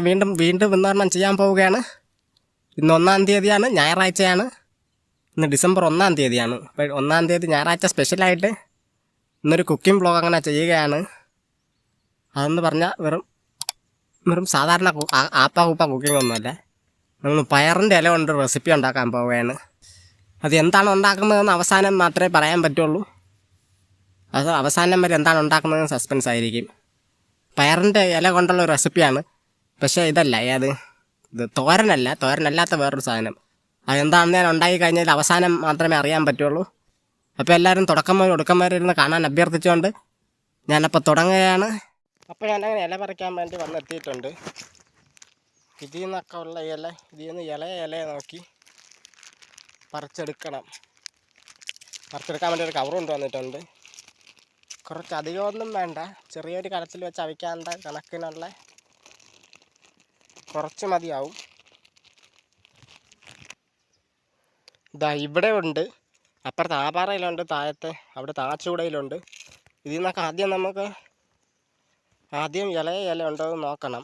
വീണ്ടും വിതരണം ചെയ്യാൻ പോവുകയാണ്. ഇന്ന് 1-ാം തീയതിയാണ്, ഞായറാഴ്ചയാണ്. ഇന്ന് ഡിസംബർ 1-ാം തീയതിയാണ്. അപ്പോൾ 1-ാം തീയതി ഞായറാഴ്ച സ്പെഷ്യലായിട്ട് ഇന്നൊരു കുക്കിംഗ് വ്ളോഗ് അങ്ങനെ ചെയ്യുകയാണ്. അതെന്ന് പറഞ്ഞാൽ വെറും സാധാരണ ആപ്പാ കുക്കിംഗ് ഒന്നുമല്ല. നമ്മൾ പയറിൻ്റെ ഇല കൊണ്ട് റെസിപ്പി ഉണ്ടാക്കാൻ പോവുകയാണ്. അത് എന്താണ് ഉണ്ടാക്കുന്നതെന്ന് അവസാനം മാത്രമേ പറയാൻ പറ്റുള്ളൂ. അത് അവസാനം വരെ എന്താണ് ഉണ്ടാക്കുന്നതെന്ന് സസ്പെൻസ് ആയിരിക്കും. പയറിൻ്റെ ഇല കൊണ്ടുള്ള റെസിപ്പിയാണ്. പക്ഷേ ഇതല്ല, ഇത് തോരനല്ലാത്ത വേറൊരു സാധനം. അതെന്താണെന്ന് ഞാൻ ഉണ്ടാക്കി കഴിഞ്ഞാൽ അവസാനം മാത്രമേ അറിയാൻ പറ്റുള്ളൂ. അപ്പോൾ എല്ലാവരും തുടക്കം മുതൽ ഒടുക്കം വരെ ഇരുന്ന് കാണാൻ അഭ്യർത്ഥിച്ചുകൊണ്ട് ഞാനപ്പോൾ തുടങ്ങുകയാണ്. അപ്പോൾ ഞാനങ്ങനെ ഇല പറിക്കാൻ വേണ്ടി വന്നെത്തിയിട്ടുണ്ട്. ഇതിൽ നിന്നൊക്കെ ഉള്ള ഇതിൽ നിന്ന് ഇലയെ നോക്കി പറിച്ചെടുക്കാൻ വേണ്ടി ഒരു കവർ കൊണ്ടുവന്നിട്ടുണ്ട്. കുറച്ചധികമൊന്നും വേണ്ട, ചെറിയൊരു കലത്തിൽ വെച്ച് അവിക്കാണ്ട കണക്കിനുള്ള കുറച്ച് മതിയാവും. ഇതാ ഇവിടെ ഉണ്ട്, അപ്പുറത്ത് ആപാറയിലുണ്ട്, താഴത്തെ അവിടെ താച്ചൂടയിലുണ്ട്. ഇതിൽ നിന്നൊക്കെ നമുക്ക് ഇല ഉണ്ടോ എന്ന് നോക്കണം.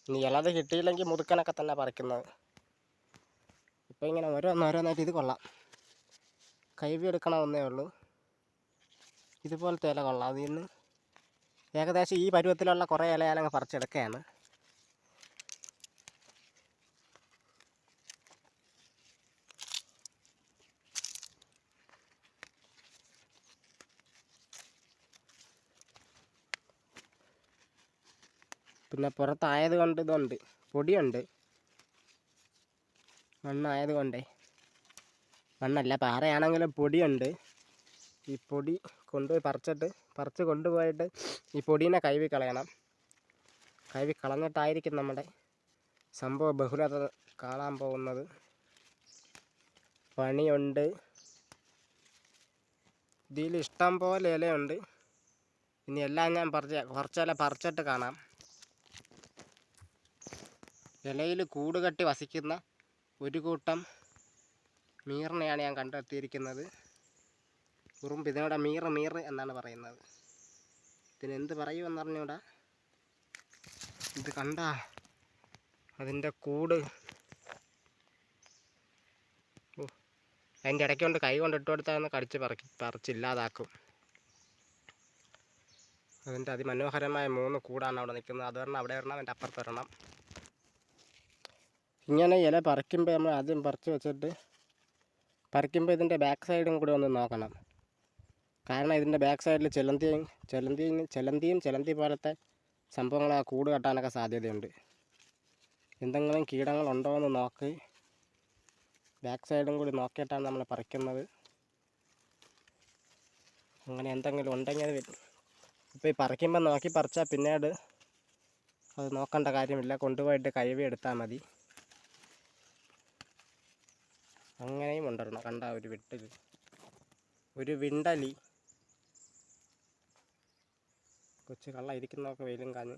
ഇനി ഇലത് കിട്ടിയില്ലെങ്കിൽ മുതുക്കനൊക്കെ തന്നെ പറിക്കുന്നത്. ഇപ്പോൾ ഇങ്ങനെ ഓരോന്നായിട്ട് ഇത് കൊള്ളാം, കൈവി എടുക്കണമെന്നേ ഉള്ളൂ. ഇതുപോലത്തെ ഇല കൊള്ളാം. അതിൽ നിന്ന് ഏകദേശം ഈ പരുവത്തിലുള്ള കുറേ ഇല ഞാനങ്ങ് പറിച്ചെടുക്കുകയാണ്. പിന്നെ പുറത്തായത് കൊണ്ട് ഇതുണ്ട്, പൊടിയുണ്ട്. മണ്ണായതുകൊണ്ടേ, മണ്ണല്ല പാറയാണെങ്കിലും പൊടിയുണ്ട്. ഈ പൊടി പറിച്ച് കൊണ്ടുപോയിട്ട് ഈ പൊടീനെ കഴുകി കളയണം. കഴുകി കളഞ്ഞിട്ടായിരിക്കും നമ്മുടെ സംഭവ ബഹുലത കാണാൻ പോകുന്നത്. പണിയുണ്ട്. ഇതിൽ ഇഷ്ടം പോലെ ഇലയുണ്ട്. ഇനി എല്ലാം ഞാൻ കുറച്ചില പറിച്ചിട്ട് കാണാം. ഇലയിൽ കൂട് കെട്ടി വസിക്കുന്ന ഒരു കൂട്ടം മീറിനെയാണ് ഞാൻ കണ്ടെത്തിയിരിക്കുന്നത്. ഉറുമ്പ്. ഇതിനോട് മീറ് എന്നാണ് പറയുന്നത്. ഇതിനെന്ത് പറയുമെന്ന് അറിഞ്ഞൂടാ. ഇത് കണ്ട അതിൻ്റെ കൂട്. അതിൻ്റെ ഇടയ്ക്ക് കൊണ്ട് കൈ കൊണ്ട് ഇട്ട് കൊടുത്താൽ കടിച്ച് പറിച്ചില്ലാതാക്കും. അതിൻ്റെ അതിമനോഹരമായ 3 കൂടാണ് അവിടെ നിൽക്കുന്നത്. അത് വരണം, അവിടെ വരണം, അതിൻ്റെ അപ്പുറത്ത് വരണം. ഇങ്ങനെ ഇല പറിക്കുമ്പോൾ നമ്മൾ ആദ്യം പറിച്ച് വെച്ചിട്ട് പറിക്കുമ്പോൾ ഇതിൻ്റെ ബാക്ക് സൈഡും കൂടി ഒന്ന് നോക്കണം. കാരണം ഇതിൻ്റെ ബാക്ക് സൈഡിൽ ചെലന്തി പോലത്തെ സംഭവങ്ങൾ ആ കൂട് കെട്ടാനൊക്കെ സാധ്യതയുണ്ട്. എന്തെങ്കിലും കീടങ്ങളുണ്ടോ എന്ന് നോക്കി ബാക്ക് സൈഡും കൂടി നോക്കിയിട്ടാണ് നമ്മൾ പറിക്കുന്നത്. അങ്ങനെ എന്തെങ്കിലും ഉണ്ടെങ്കിൽ അത് വരും. ഇപ്പോൾ ഈ പറിക്കുമ്പോൾ നോക്കി പറിച്ചാൽ പിന്നീട് അത് നോക്കേണ്ട കാര്യമില്ല, കൊണ്ടുപോയിട്ട് കഴുകി എടുത്താൽ മതി. അങ്ങനെയും ഉണ്ടരണം. കണ്ട ഒരു വിണ്ടലി കൊച്ചു കള്ള ഇരിക്കുന്നതൊക്കെ വെയിലും കാഞ്ഞ്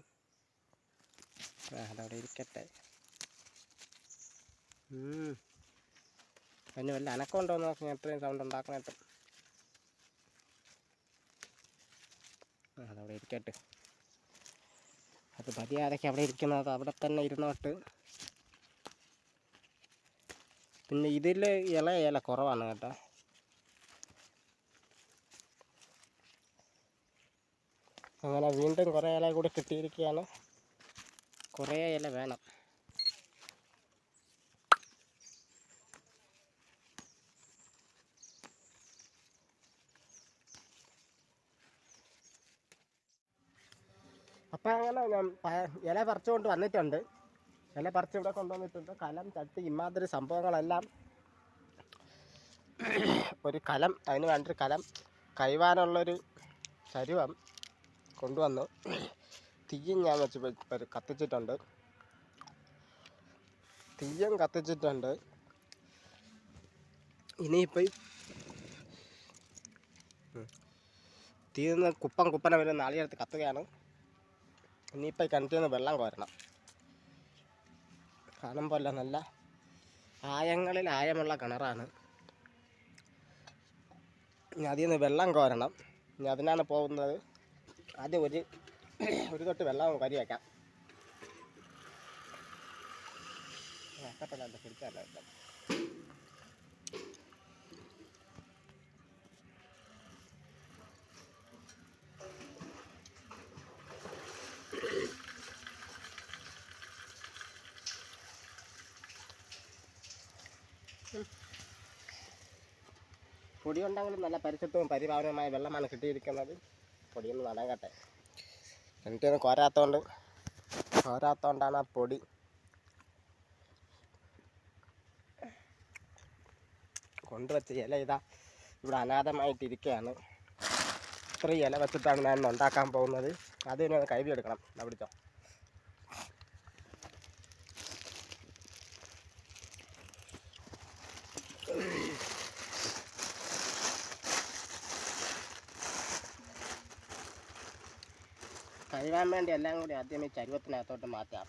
അതവിടെ ഇരിക്കട്ടെ. അതിന് വല്ല അനക്കം ഉണ്ടോ എന്ന് നോക്കി എത്രയും സൗണ്ട് ഉണ്ടാക്കണേട്ട്. അതവിടെ ഇരിക്കട്ടെ. അത് മര്യാദയ്ക്ക് അവിടെ ഇരിക്കുന്നത് അവിടെ തന്നെ ഇരുന്നോട്ട്. പിന്നെ ഇതിൽ ഇല കുറവാണ് കേട്ടോ. അങ്ങനെ വീണ്ടും കുറേ ഇല കൂടി കിട്ടിയിരിക്കുകയാണ്. കുറേ ഇല വേണം. അപ്പം അങ്ങനെ ഞാൻ ഇല പറിച്ചുകൊണ്ട് വന്നിട്ടുണ്ട്. ഇല പറിച്ച് ഇവിടെ കൊണ്ടുവന്നിട്ടുണ്ട്. കലം, ചട്ടി, ഇമാതിരി സംഭവങ്ങളെല്ലാം. ഒരു കലം, അതിന് വേണ്ടൊരു കലം, കൈവാനുള്ളൊരു ചരുവം കൊണ്ടുവന്നു. തീയും ഞാൻ കത്തിച്ചിട്ടുണ്ട്. ഇനിയിപ്പോൾ തീയിൽ നിന്ന് കുപ്പന വരെ നാളികേരത്ത് കത്തുകയാണ്. ഇനിയിപ്പോൾ ഈ കിണറ്റിൽ നിന്ന് വെള്ളം കോരണം. കാണുമ്പോൾ നല്ല ആയങ്ങളിൽ ആയമുള്ള കിണറാണ്. ഇനി അതിൽ നിന്ന് വെള്ളം കോരണം. ഇനി അതിനാണ് പോകുന്നത്. ആദ്യം ഒരു തൊട്ട് വെള്ളം കരി വയ്ക്കാം. കട്ടപ്പല്ല പിടിച്ചല്ല. പൊടി ഉണ്ടെങ്കിലും നല്ല പരിശുദ്ധവും പരിപാവനവുമായ വെള്ളമാണ് കിട്ടിയിരിക്കുന്നത്. പൊടിയൊന്നും നടങ്ങട്ടെ. എനിക്കൊന്നും കോരാത്തോണ്ടാണ് ആ പൊടി. കൊണ്ടുവച്ച ഇല ഇതാ ഇവിടെ അനാഥമായിട്ടിരിക്കുകയാണ്. ഇത്രയും ഇല വെച്ചിട്ടാണ് ഞാൻ ഇന്ന് ഉണ്ടാക്കാൻ പോകുന്നത്. അതിനെ കഴുകി എടുക്കണം. പിടിച്ചോ. കഴുകാൻ വേണ്ടി എല്ലാം കൂടി ആദ്യം ഈ ചരുവത്തിനകത്തോട്ട് മാറ്റാം.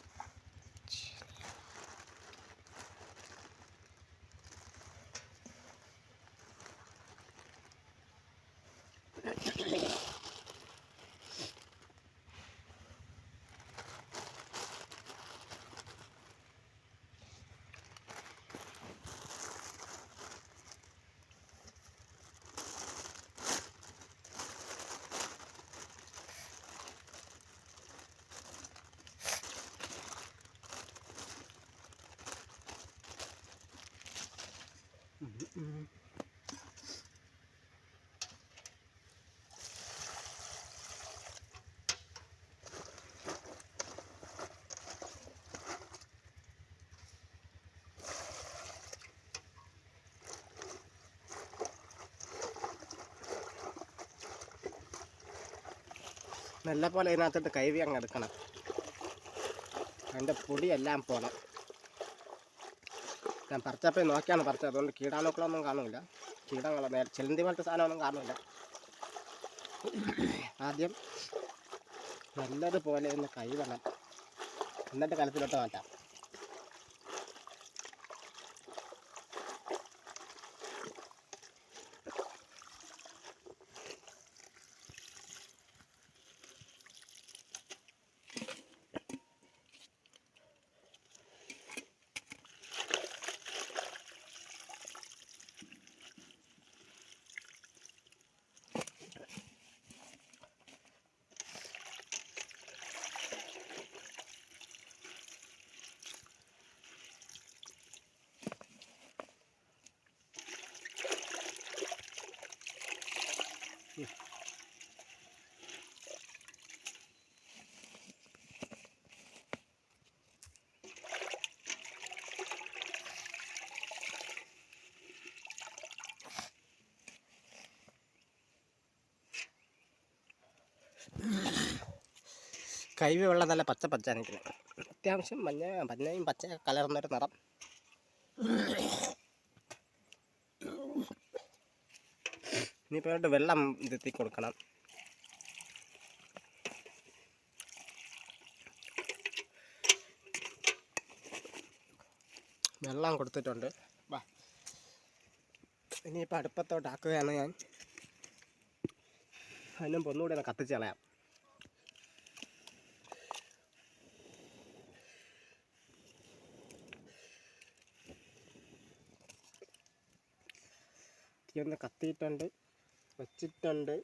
നല്ല പോലെ ഇതിനകത്തോട്ട് കൈവി അങ്ങ് എടുക്കണം. അതിൻ്റെ പൊടിയെല്ലാം പോണം. ഞാൻ പറിച്ചപ്പോൾ നോക്കിയാണ് പറിച്ചത്. അതുകൊണ്ട് കീടാണുക്കളൊന്നും കാണില്ല. കീടങ്ങളോ ചെലന്തി പോലത്തെ സാധനമൊന്നും കാണില്ല. ആദ്യം നല്ലതുപോലെ ഒന്ന് കഴുകണം. എന്നിട്ട് കലത്തിലോട്ട് മാറ്റാം. കൈവി വെള്ളം നല്ല പച്ച നിൽക്കുന്നത്. അത്യാവശ്യം മഞ്ഞയും പച്ച കലർന്നൊരു നിറം. ഇനിയിപ്പോൾ വെള്ളം ഇതെത്തി കൊടുക്കണം. വെള്ളം കൊടുത്തിട്ടുണ്ട്. ഇനിയിപ്പോൾ അടുപ്പത്തോട്ടാക്കുകയാണ് ഞാൻ. അതിനും ഒന്നുകൂടി ഒന്ന് കത്തിച്ച് കളയാം. തീയൊന്ന് കത്തിയിട്ടുണ്ട്, വെച്ചിട്ടുണ്ട്.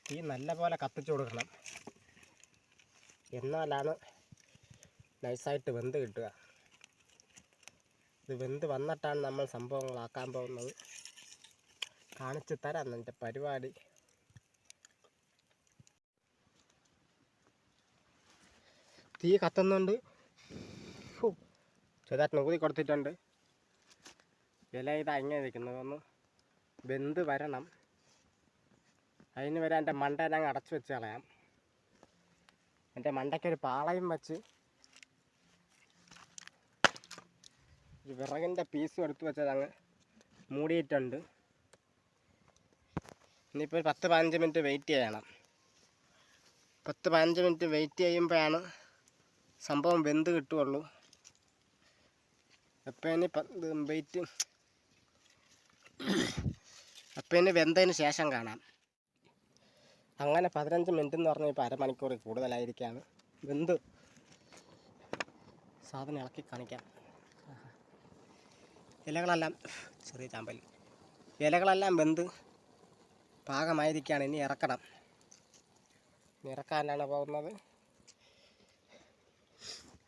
തീ നല്ല പോലെ കത്തിച്ചു കൊടുക്കണം. എന്നാലാണ് നൈസായിട്ട് വെന്ത് കിട്ടുക. ഇത് വെന്ത് വന്നിട്ടാണ് നമ്മൾ സംഭവങ്ങളാക്കാൻ പോകുന്നത്. കാണിച്ചു തരാം എൻ്റെ പരിപാടി. തീ കത്തുന്നുണ്ട്. ചെറുതായിട്ട് ഊതി കൊടുത്തിട്ടുണ്ട്. ഇല ഇതാ ഇങ്ങനെ ഇരിക്കുന്നത്. ഒന്ന് വെന്ത് വരണം. അതിന് വരെ എൻ്റെ മണ്ടയിൽ അങ്ങ് അടച്ചു വെച്ച് കളയാം. എൻ്റെ മണ്ടയ്ക്കൊരു പാളയും വെച്ച് ഒരു വിറകിൻ്റെ പീസും എടുത്ത് വെച്ചത് അങ്ങ് മൂടിയിട്ടുണ്ട്. ഇനിയിപ്പോൾ ഒരു 10-15 മിനിറ്റ് വെയിറ്റ് ചെയ്യണം. 10-15 മിനിറ്റ് വെയിറ്റ് ചെയ്യുമ്പോഴാണ് സംഭവം വെന്ത് കിട്ടുകയുള്ളൂ. അപ്പം ഇനി വെയിറ്റ് അപ്പം ഇനി വെന്തതിന് ശേഷം കാണാം. അങ്ങനെ 15 മിനിറ്റ് എന്ന് പറഞ്ഞാൽ ഇപ്പോൾ അരമണിക്കൂർ കൂടുതലായിരിക്കുകയാണ്. വെന്ത് സാധനം ഇളക്കി കാണിക്കാം. ഇലകളെല്ലാം ചെറിയ ചാമ്പൽ ഇലകളെല്ലാം വെന്ത് പാകമായിരിക്കുകയാണ്. ഇനി ഇറക്കണം. ഇറക്കാനാണ് പോകുന്നത്.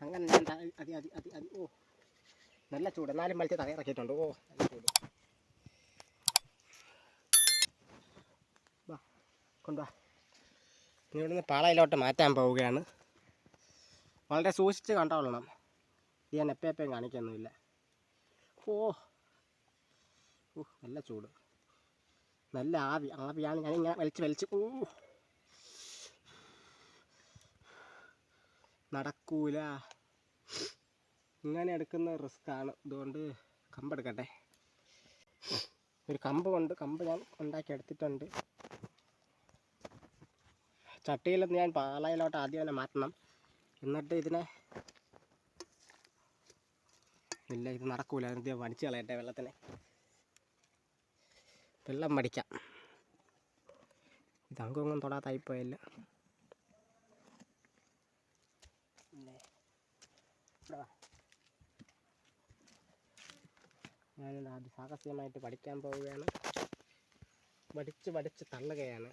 അങ്ങനെ ഞാൻ അതി ഓ നല്ല ചൂട്. എന്നാലും വലിച്ച് തലയിറക്കിയിട്ടുണ്ട്. ഓ നല്ല ചൂട്. വാ കൊണ്ടുവാ. ഇനി ഇവിടുന്ന് പാളയിലോട്ട് മാറ്റാൻ പോവുകയാണ്. വളരെ സൂക്ഷിച്ച് കണ്ടോളണം. ഇത് ഞാൻ എപ്പോഴും കാണിക്കൊന്നുമില്ല. ഓ നല്ല ചൂട്, നല്ല ആവിയാണ്. ഞാനിങ്ങനെ വലിച്ച് നടക്കൂല. ഇങ്ങനെ എടുക്കുന്ന റിസ്ക്കാണ്. അതുകൊണ്ട് കമ്പെടുക്കട്ടെ. ഒരു കമ്പ് ഞാൻ ഉണ്ടാക്കി എടുത്തിട്ടുണ്ട്. ചട്ടിയിൽ ഞാൻ പാളയിലോട്ട് ആദ്യം തന്നെ മാറ്റണം. എന്നിട്ട് ഇതിനെ ഇല്ല, ഇത് നടക്കൂല. ഇത് വലിച്ചു കളയട്ടെ. വെള്ളം മടിക്കാം. ഇത് അങ്ങൊന്നും തൊടാത്തായിപ്പോയല്ല. ഞാനിത് ആദ്യം സാഹസികമായിട്ട് പഠിക്കാൻ പോവുകയാണ്. പഠിച്ച് തള്ളുകയാണ്.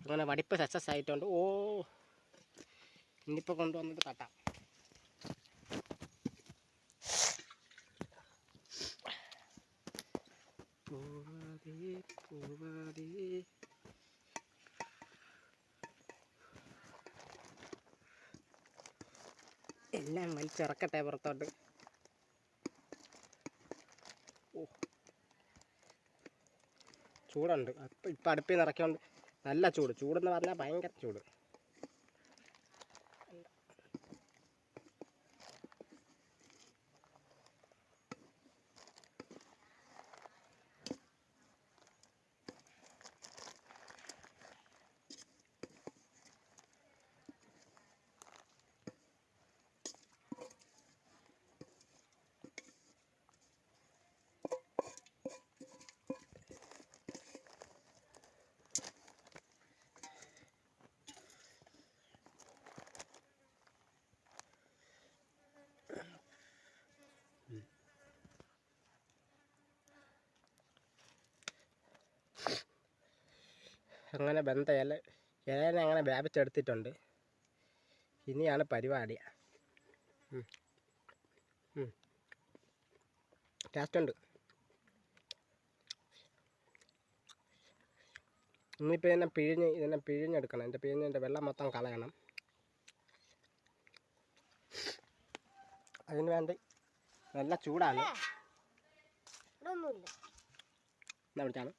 അങ്ങനെ വടിപ്പ് സക്സസ് ആയിട്ടുണ്ട്. ഓ ഇനിയിപ്പോൾ കൊണ്ടുവന്നിട്ട് തട്ടാം. പോവാതെ എല്ലാം വലിച്ചിറക്കട്ടെ പുറത്തോട്ട്. ഓ ചൂടുണ്ട്. ഇപ്പം അടുപ്പിൽ നിന്ന് ഇറക്കിയോണ്ട് നല്ല ചൂടെന്ന് പറഞ്ഞാൽ ഭയങ്കര ചൂട്. അങ്ങനെ ഇലേനെ അങ്ങനെ വ്യാപിച്ചെടുത്തിട്ടുണ്ട്. ഇനിയാണ് പരിപാടി. ടേസ്റ്റുണ്ട്. ഇന്നിപ്പോൾ ഇതിനെ പിഴിഞ്ഞെടുക്കണം. ഇതിൻ്റെ വെള്ളം മൊത്തം കളയണം. അതിന് വേണ്ടി നല്ല ചൂടാണ്. എന്നാ വിളിച്ചാണ്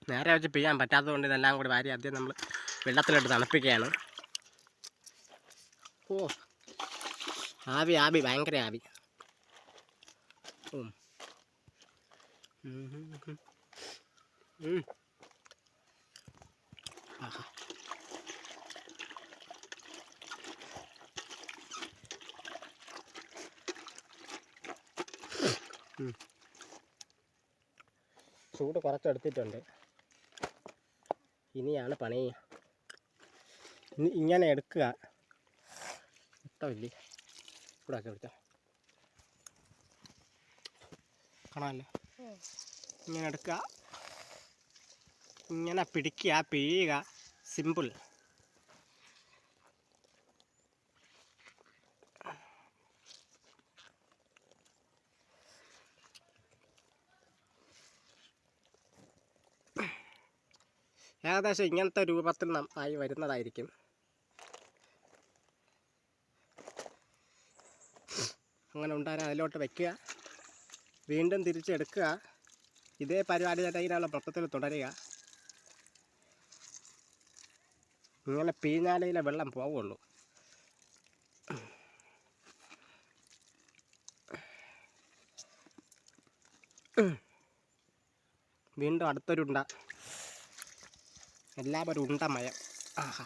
നേരെ വെച്ച് പിഴിയാൻ പറ്റാത്തതുകൊണ്ട് ഇതെല്ലാം കൂടി വാരി ആദ്യം നമ്മൾ വെള്ളത്തിലിട്ട് തണുപ്പിക്കുകയാണ്. ഓ ആവി ഭയങ്കര ആവി. ആഹാ ചൂട് കുറച്ചെടുത്തിട്ടുണ്ട്. ഇനിയാണ് പണി. ഇങ്ങനെ എടുക്കുക. ഇഷ്ടമില്ലേ ഇവിടെ ഒക്കെ എടുത്തോ. കാണാമല്ലോ. ഇങ്ങനെ എടുക്കുക, ഇങ്ങനെ പിടിക്കുക, പിഴിയുക. സിമ്പിൾ. ഏകദേശം ഇങ്ങനത്തെ രൂപത്തിൽ ആയി വരുന്നതായിരിക്കും. അങ്ങനെ ഉണ്ടാകാൻ അതിലോട്ട് വയ്ക്കുക, വീണ്ടും തിരിച്ചെടുക്കുക. ഇതേ പരിപാടി തന്നെ ഇതിനുള്ള മൊത്തത്തിൽ തുടരുക. ഇങ്ങനെ പീഞ്ഞാലയിലെ വെള്ളം പോവുള്ളൂ. വീണ്ടും അടുത്തൊരു ഉണ്ട. എല്ലാവരും ഉണ്ടമയം. ആഹാ,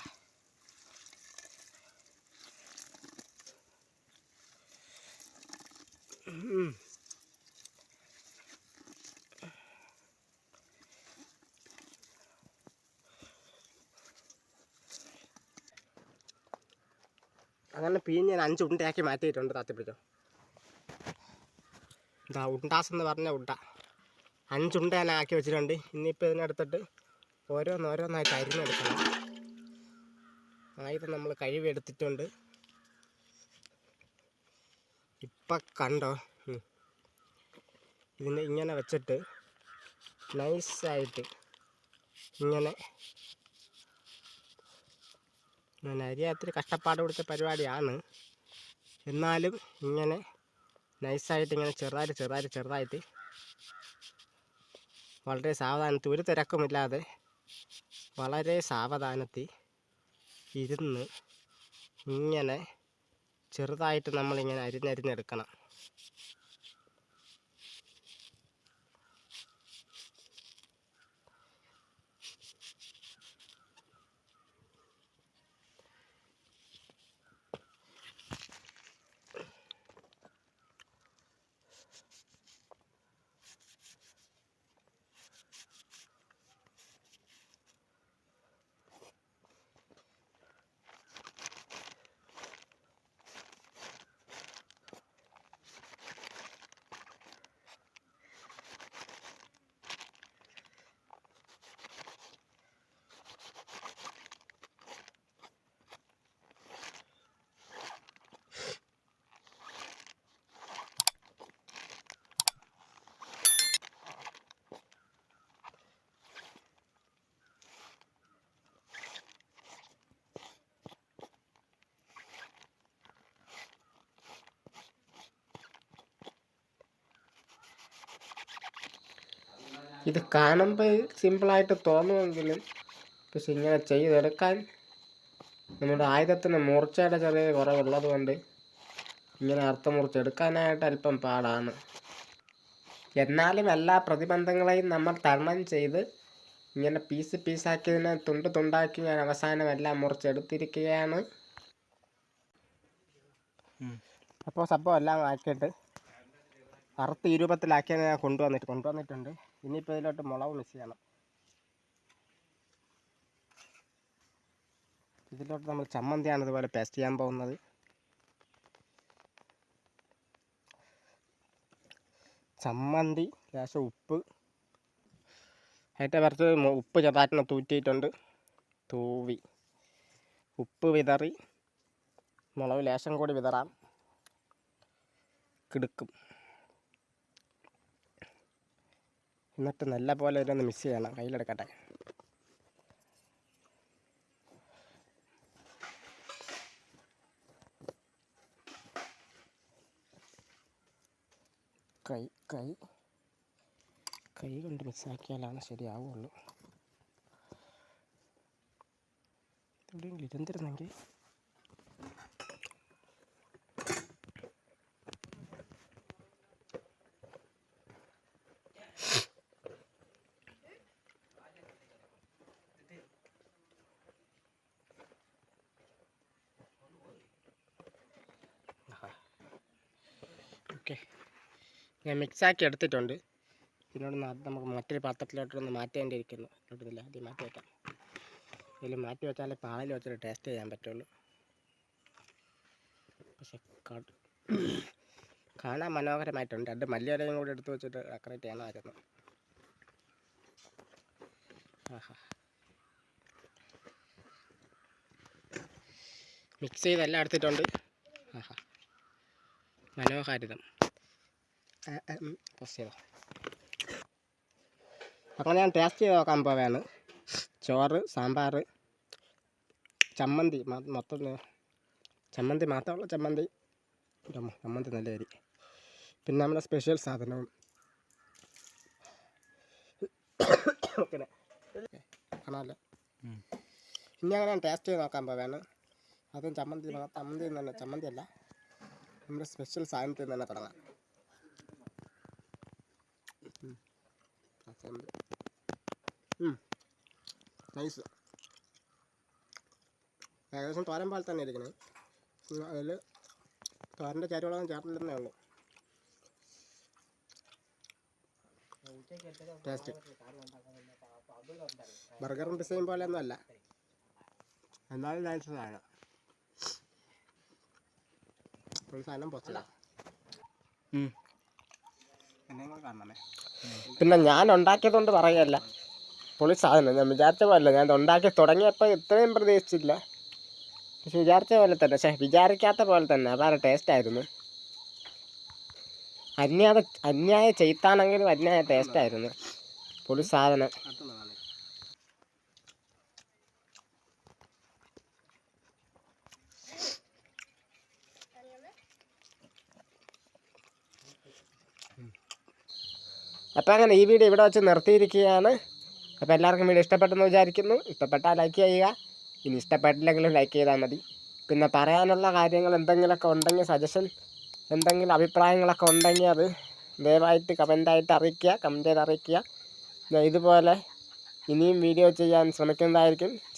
അങ്ങനെ പിഴിഞ്ഞ് ഞാൻ 5 ഉണ്ടയാക്കി മാറ്റിയിട്ടുണ്ട്. താത്തിപ്പിടിച്ചോ. ഇതാ ഉണ്ടാസ് എന്ന് പറഞ്ഞ ഉണ്ട 5 ഉണ്ട ഞാൻ ആക്കി വെച്ചിട്ടുണ്ട്. ഇനിയിപ്പോൾ ഇതിനടുത്തിട്ട് ഓരോന്നോരോന്നായിട്ട് അരിഞ്ഞെടുക്കണം. ആയുധം നമ്മൾ കഴിവെടുത്തിട്ടുണ്ട്. ഇപ്പം കണ്ടോ, ഇതിനെ ഇങ്ങനെ വെച്ചിട്ട് നൈസായിട്ട് ഇങ്ങനെ അരിയാത്തൊരു കഷ്ടപ്പാട് കൊടുത്ത പരിപാടിയാണ്. എന്നാലും ഇങ്ങനെ നൈസായിട്ട് ഇങ്ങനെ ചെറുതായിട്ട് വളരെ സാവധാനത്തിൽ, ഒരു തിരക്കുമില്ലാതെ വളരെ സാവധാനത്തിൽ ഇരുന്ന് ഇങ്ങനെ ചെറുതായിട്ട് നമ്മളിങ്ങനെ അരിഞ്ഞെടുക്കണം. ഇത് കാണുമ്പോൾ സിമ്പിളായിട്ട് തോന്നുമെങ്കിലും പക്ഷെ ഇങ്ങനെ ചെയ്തെടുക്കാൻ നമ്മുടെ ആയുധത്തിന് മൂർച്ചയുടെ ചെറിയ കുറവുള്ളത് കൊണ്ട് ഇങ്ങനെ അർത്ഥം മുറിച്ചെടുക്കാനായിട്ട് അല്പം പാടാണ്. എന്നാലും എല്ലാ പ്രതിബന്ധങ്ങളെയും നമ്മൾ തരണം ചെയ്ത് ഇങ്ങനെ പീസാക്കിയതിനെ തുണ്ടാക്കി ഞാൻ അവസാനം എല്ലാം മുറിച്ചെടുത്തിരിക്കുകയാണ്. അപ്പോൾ സംഭവം എല്ലാം ആക്കിയിട്ട് അറുത്ത് ഈ രൂപത്തിലാക്കിയത് ഞാൻ കൊണ്ടുവന്നിട്ടുണ്ട്. ഇനിയിപ്പോൾ ഇതിലോട്ട് മുളക് മിക്സ് ചെയ്യണം. ഇതിലോട്ട് നമ്മൾ ചമ്മന്തിയാണ് ഇതുപോലെ പേസ്റ്റ് ചെയ്യാൻ പോകുന്നത്. ചമ്മന്തി, ലേശം ഉപ്പ്, അതിൻ്റെ കുറച്ച് ഉപ്പ് ചെറുതായിട്ട് തൂറ്റിയിട്ടുണ്ട്. തൂവി ഉപ്പ് വിതറി മുളക് ലേശം കൂടി വിതറാം. കിടുക്കും. എന്നിട്ട് നല്ല പോലെ ഇതൊന്ന് മിക്സ് ചെയ്യണം. കയ്യിലെടുക്കട്ടെ. കൈ കൊണ്ട് മിക്സാക്കിയാലാണ് ശരിയാവുള്ളൂ. എവിടെയെങ്കിലും ഇരുന്നിരുന്നെങ്കിൽ ഓക്കെ, ഞാൻ മിക്സാക്കി എടുത്തിട്ടുണ്ട്. ഇതിനോട് നമുക്ക് മറ്റൊരു പാത്രത്തിലോട്ടൊന്ന് മാറ്റേണ്ടിയിരിക്കുന്നു. ഇല്ല, ആദ്യം മാറ്റി വയ്ക്കാം. ഇതിൽ മാറ്റി വെച്ചാലേ പാലിൽ വെച്ചിട്ട് ടേസ്റ്റ് ചെയ്യാൻ പറ്റുള്ളൂ. പക്ഷെ കാണാൻ മനോഹരമായിട്ടുണ്ട്. 2 മല്ലിയിലയും കൂടി എടുത്ത് വെച്ചിട്ട് ഡെക്കറേറ്റ് ചെയ്യണമായിരുന്നു. ആഹാ, മിക്സ് ചെയ്തെല്ലാം എടുത്തിട്ടുണ്ട്. ആഹാ, മനോഹാരിതം. പോസ്റ്റ് ചെയ്തോ. അങ്ങനെ ഞാൻ ടേസ്റ്റ് ചെയ്ത് നോക്കാൻ പോവുകയാണ്. ചോറ്, സാമ്പാർ, ചമ്മന്തി, ചമ്മന്തി മാത്രമുള്ള ചമ്മന്തി നല്ല അരി, പിന്നെ നമ്മുടെ സ്പെഷ്യൽ സാധനവും. ഓക്കെ, കാണാമല്ലോ. ഇനി അങ്ങനെ ഞാൻ ടേസ്റ്റ് ചെയ്ത് നോക്കാൻ പോവുകയാണ്. അതും ചമ്മന്തിയല്ല, നമ്മുടെ സ്പെഷ്യൽ സാധനത്തിൽ തന്നെ തുടങ്ങാം. നൈസ്. ഏകദേശം തോരൻ പോലെ തന്നെ ഇരിക്കണേ. അതിൽ തോരൻ്റെ ചേരുവകളൊന്നും ചേർത്തില്ലെന്നേ ഉള്ളൂ. ടേസ്റ്റ് ബർഗറും പിസയും പോലെയൊന്നും അല്ല, എന്നാലും നൈസ് സാധനം. ഒരു സാധനം പൊച്ചല. പിന്നെ ഞാൻ ഉണ്ടാക്കിയതുകൊണ്ട് പറയുകയല്ല, പൊളി സാധനം. ഞാൻ വിചാരിച്ച പോലെ, ഞാൻ ഉണ്ടാക്കി തുടങ്ങിയപ്പോൾ ഇത്രയും പ്രതീക്ഷിച്ചില്ല. പക്ഷെ വിചാരിച്ച പോലെ തന്നെ, പക്ഷേ വിചാരിക്കാത്ത പോലെ തന്നെ വളരെ ടേസ്റ്റായിരുന്നു. അന്യായ ചെയ്ത്താണെങ്കിലും അന്യായ ടേസ്റ്റായിരുന്നു. പൊളി സാധനം. അപ്പോൾ അങ്ങനെ ഈ വീഡിയോ ഇവിടെ വെച്ച് നിർത്തിയിരിക്കുകയാണ്. അപ്പോൾ എല്ലാവർക്കും വീഡിയോ ഇഷ്ടപ്പെട്ടെന്ന് വിചാരിക്കുന്നു. ഇഷ്ടപ്പെട്ടാൽ ലൈക്ക് ചെയ്യുക, ഇനി ഇഷ്ടപ്പെട്ടില്ലെങ്കിലും ലൈക്ക് ചെയ്താൽ മതി. പിന്നെ പറയാനുള്ള കാര്യങ്ങൾ എന്തെങ്കിലുമൊക്കെ ഉണ്ടെങ്കിൽ, സജഷൻ എന്തെങ്കിലും അഭിപ്രായങ്ങളൊക്കെ ഉണ്ടെങ്കിൽ അത് ദയവായിട്ട് കമൻ്റ് ചെയ്ത് അറിയിക്കുക. ഞാൻ ഇതുപോലെ ഇനിയും വീഡിയോ ചെയ്യാൻ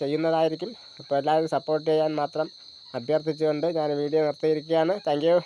ചെയ്യുന്നതായിരിക്കും. അപ്പോൾ എല്ലാവരും സപ്പോർട്ട് ചെയ്യാൻ മാത്രം അഭ്യർത്ഥിച്ചുകൊണ്ട് ഞാൻ വീഡിയോ നിർത്തിയിരിക്കുകയാണ്. Thank you.